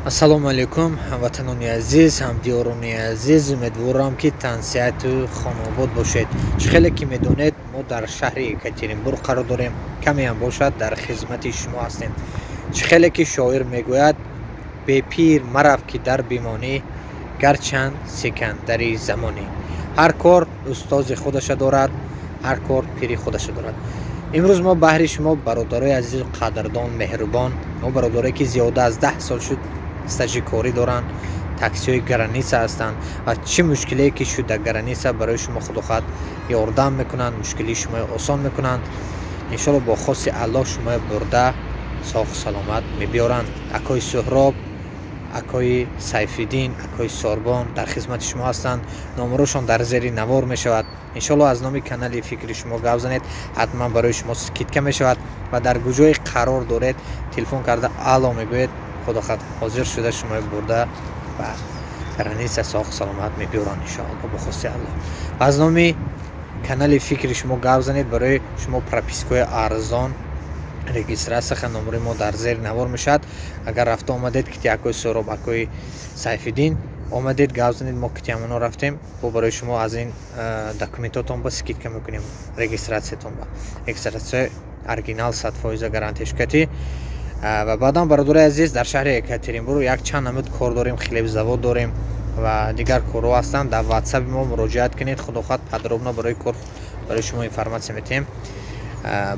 ассалому алайкум ватанони азиз, ҳамдиёрони азиз, умедворам ки тансиҳату хонобод бошед. хеле ки медонед мо дар шаҳри Екатеринбург қарор дорем, камеам бошад дар хизмати шумо ҳастем. хеле ки шоир мегӯяд бепир марав ки дар бимонӣ гарчанд секандари замонӣ. ҳар кор устози худаша дорад, ҳар кор пири худаша дорад. имрӯз мо баҳри шумо бародарои азиз қадрдон меҳрубон, мо бародарое ки зиёда аз 10 сол шуд стажикорӣ доранд, таксиҳои граница ҳастанд ва чӣ мушкилие ки шуда граница барои шумо худохат ёрдам мекунанд, мушкилии шуморо осон мекунанд. иншоалло бо хоси аллоҳ шуморо бурда соғ саломат мебиёранд. акои суҳроб, акои сайфиддин, акои сорбон дар хизмати шумо ҳастанд. номерошон дар зери навор мешавад. иншоалло аз номи канали фикри шумо гап занед, ҳатман барои шумо скидка мешавад ва дар куҷое қарор доред телефон карда алло мегӯед, худохат ҳозир шуда шумо бурда ба граница соғ саломат мебиёранд иншоалло бо хоси аллоҳ. аз номи канали фикри шумо гап занед, барои шумо пропискаи арзон регистратсия номери мо дар зери навор мешавад. агар рафта омадед кити акои сӯроб, акои сайфиддин омадед гап занед, мо кити ҳамоно рафтем, бо барои шумо аз ин документотон ба скидка мекунем, регистратсиятон ба регистратсияи оригинал 100% гарантияшкати. ва баъдан бародарои азиз, дар шаҳри Екатеринбург як чанд намуд кор дорем, хлебзавод дорем ва дигар корҳо ҳастанд. дар ватсапи мо муроҷиат кунед, худохат подробно барои кор барои шумо информатсия метиҳем.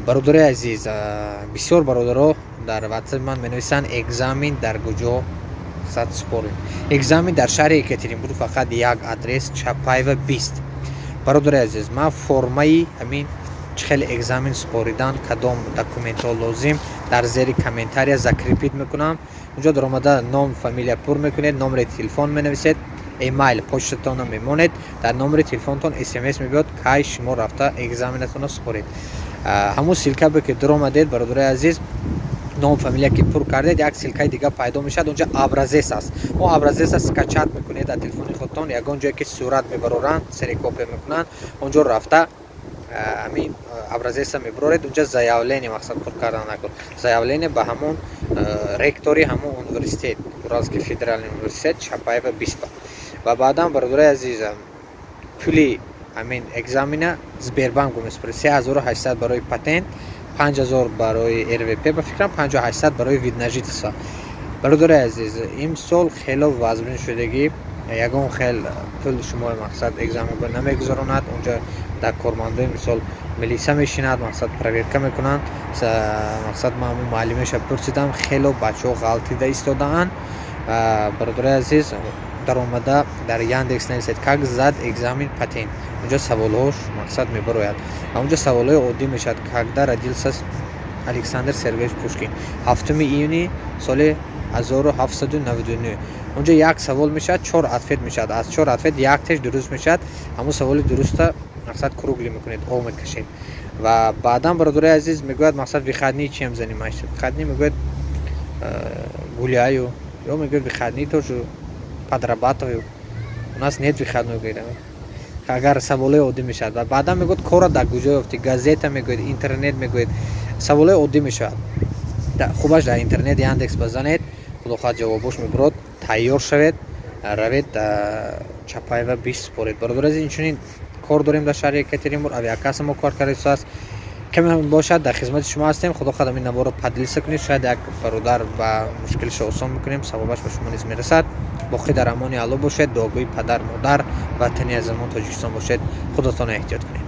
бародарои азиз, бисёр бародаро дар ватсапи ман менависанд экзамен дар куҷо сад спорим. экзамен дар шаҳри Екатеринбург фақат як адрес, Чапаева 20. бародарои азиз, ман формаи ҳамин чихел экзамен споридан кадом документҳо лозим дар зери комментария закрепит мекунам. унҷо дар омада ном, фамилия пур мекунед, номери телефон менависед, эмайл почтатон мемонед, дар номери телефонтон смс мебиёд кай шумо рафта экзаменатонро според. ҳамун силка ки дар омадед бародарои азиз, ном, фамилия ки пур кардед, як силкаи дига пайдо мешавад, унҷа абразес аст. он абразеса скачат мекунед дар телефони худтон, ягон ҷое ки сурат мебароранд, серикопия мекунанд, онҷо рафта ҳамин абразеса мебароред, унҷа заявление мақсад пур кардан накун, заявление ба ҳамон ректори ҳамон университет, Уральский федеральный университет Чапаева 20. ва баъдан бародарои азиз, пули ҳамин экзамена Сбербанк меспаред. 3800 барои патент, 5000 барои РВП, ба фикрам 5800 барои видножительство. бародарои азиз, имсол хело вазбин шудагӣ, ягон хел пул шумо мақсад экзамен намегузаронад. унҷа дар кормандои мисол милиса мешинад, мақсад проверка мекунанд. мақсад ман муаллимеша пурсидам, хело бачаҳо ғалтида истодаанд. бародарои азиз, дар омада дар Яндекс нависед как зад экзамен патент, унҷа саволҳош мақсад мебарояд ва унҷа саволҳои оддӣ мешавад. когда родился Александр Сергеевич Пушкин? 7 июни соли 1799. унҷа як савол мешавад, 4 ответ мешавад. аз 4 ответ якташ дуруст мешавад. ҳамун саволи дуруста мақсад кругли мекунед, о мекашед. ва баъдан бародарои азиз мегӯяд мақсад выходни чем занимаешься? выходни мегӯяд гуляю, ё мегӯяд выходни тоже подрабатываю. у нас нет выходной, говорит. агар саволҳои оддӣ мешавад ва баъдан мегӯяд кора дар куҷо ёфтӣ? газета мегӯяд, интернет мегӯяд, саволҳои оддӣ мешавад. хубаш дар интернет Яндекс базанед, худохоҳ ҷавобош мебарод, тайёр шавед, равед Чапаева 20 според. бародарои азиз, инчунин кор дорем дар шаҳри Екатеринбург, авиакасса мо кор карда аст. каме бошад дар хизмати шумо ҳастем. худохоҳ ҳамин наворро поделиса кунед, шояд як бародар ба мушкилиша осон мекунем, савобаш ба шумо низ мерасад. боқӣ дар амони аллоҳ бошед. дуогӯи падар, модар, ватани азизамон Тоҷикистон бошед. худатонро эҳтиёт кунед.